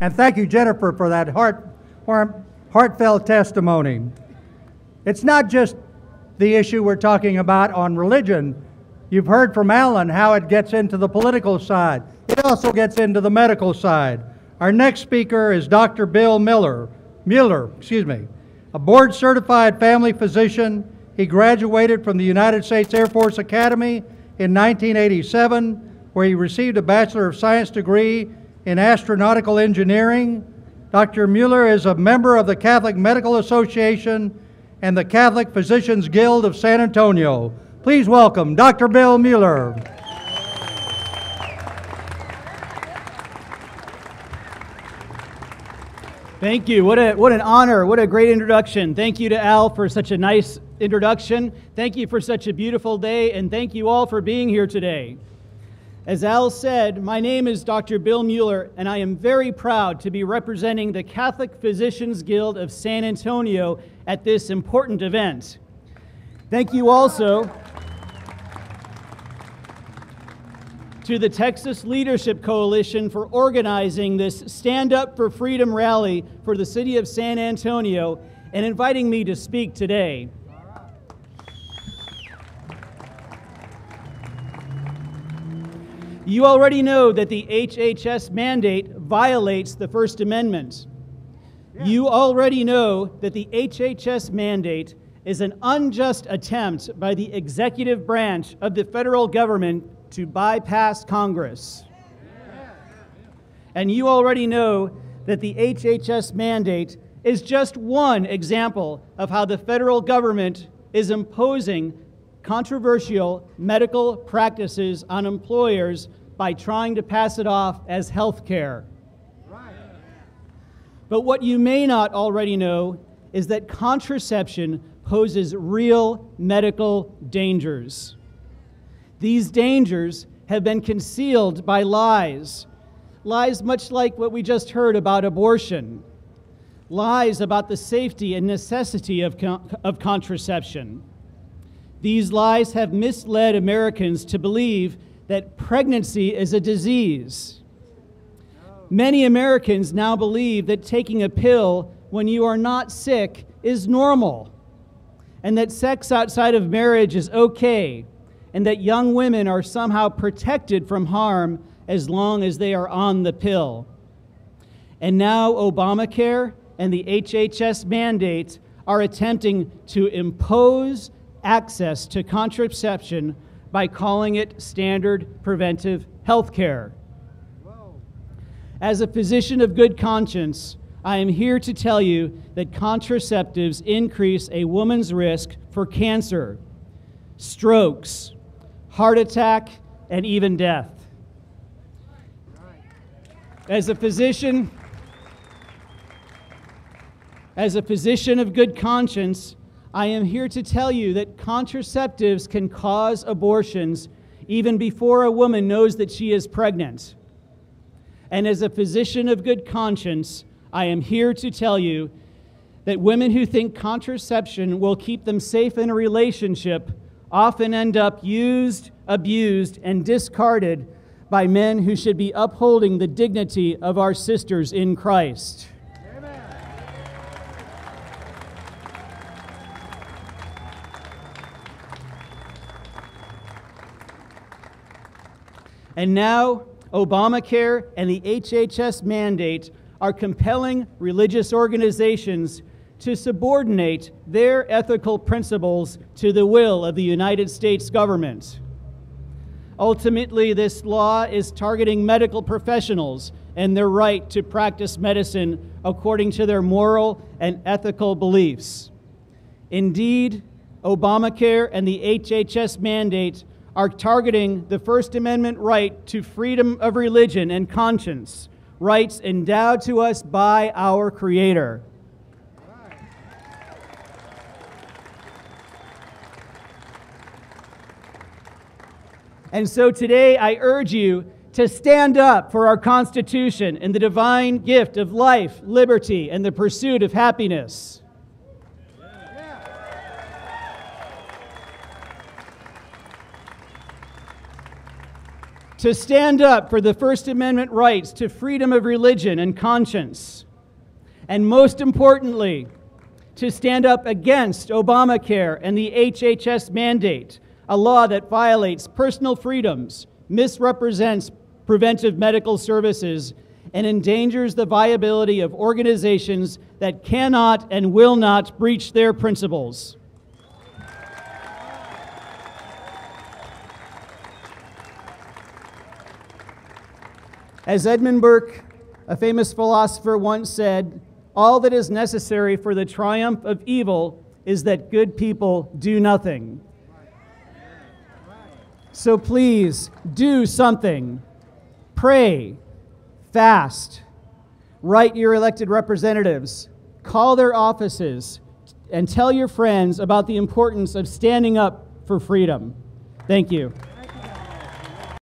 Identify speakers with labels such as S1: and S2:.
S1: And thank you, Jennifer, for that heartfelt testimony. It's not just the issue we're talking about on religion. You've heard from Alan how it gets into the political side. It also gets into the medical side. Our next speaker is Dr. Bill Mueller, a board-certified family physician. He graduated from the United States Air Force Academy in 1987, where he received a Bachelor of Science degree in astronautical engineering. Dr. Mueller is a member of the Catholic Medical Association and the Catholic Physicians Guild of San Antonio. Please welcome Dr. Bill Mueller.
S2: Thank you. What an honor. What a great introduction. Thank you to Al for such a nice introduction. Thank you for such a beautiful day, and thank you all for being here today. As Al said, my name is Dr. Bill Mueller, and I am very proud to be representing the Catholic Physicians Guild of San Antonio at this important event. Thank you also to the Texas Leadership Coalition for organizing this Stand Up for Freedom rally for the city of San Antonio and inviting me to speak today. You already know that the HHS mandate violates the First Amendment. You already know that the HHS mandate is an unjust attempt by the executive branch of the federal government to bypass Congress. And you already know that the HHS mandate is just one example of how the federal government is imposing controversial medical practices on employers by trying to pass it off as health care. But what you may not already know is that contraception poses real medical dangers. These dangers have been concealed by lies. Lies much like what we just heard about abortion. Lies about the safety and necessity of contraception. These lies have misled Americans to believe that pregnancy is a disease. Many Americans now believe that taking a pill when you are not sick is normal, and that sex outside of marriage is okay, and that young women are somehow protected from harm as long as they are on the pill. And now Obamacare and the HHS mandates are attempting to impose access to contraception by calling it standard preventive health care. As a physician of good conscience, I am here to tell you that contraceptives increase a woman's risk for cancer, strokes, heart attack, and even death. As a physician of good conscience, I am here to tell you that contraceptives can cause abortions even before a woman knows that she is pregnant. And as a physician of good conscience, I am here to tell you that women who think contraception will keep them safe in a relationship often end up used, abused, and discarded by men who should be upholding the dignity of our sisters in Christ. And now, Obamacare and the HHS mandate are compelling religious organizations to subordinate their ethical principles to the will of the United States government. Ultimately, this law is targeting medical professionals and their right to practice medicine according to their moral and ethical beliefs. Indeed, Obamacare and the HHS mandate are targeting the First Amendment right to freedom of religion and conscience, rights endowed to us by our Creator. And so today I urge you to stand up for our Constitution and the divine gift of life, liberty, and the pursuit of happiness. to stand up for the First Amendment rights to freedom of religion and conscience, and most importantly, to stand up against Obamacare and the HHS mandate, a law that violates personal freedoms, misrepresents preventive medical services, and endangers the viability of organizations that cannot and will not breach their principles. As Edmund Burke, a famous philosopher, once said, all that is necessary for the triumph of evil is that good people do nothing. So please, do something. Pray, fast, write your elected representatives, call their offices, and tell your friends about the importance of standing up for freedom. Thank you.